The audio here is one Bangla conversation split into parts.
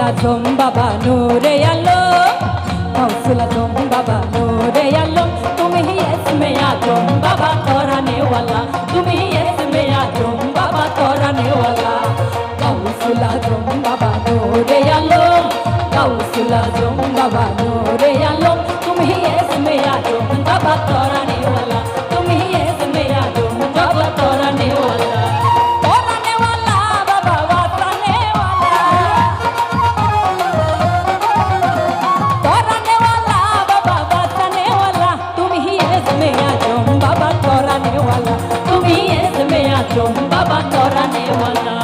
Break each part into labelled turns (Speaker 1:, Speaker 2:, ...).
Speaker 1: আজম বাবা নূরে আলম, গৌসুল আজম বাবা নূরে আলম, তুমি ইসমে আজম বাবা তরানে ওয়ালা, তুমি ইসমে আজম বাবা তরানে ওয়ালা। গৌসুল আজম বাবা নূরে আলম, গৌসুল আজম বাবা নূরে আলম, তুমি ইসমে আজম বাবা তরানে ওয়ালা, তুমি ইসমে আজম বাবা তরানে ওয়ালা। আজম বাবা তরানে ওয়ালা,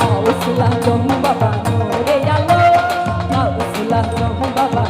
Speaker 1: গৌসুল আজম বাবা নূরে আলম, গৌসুল আজম বাবা।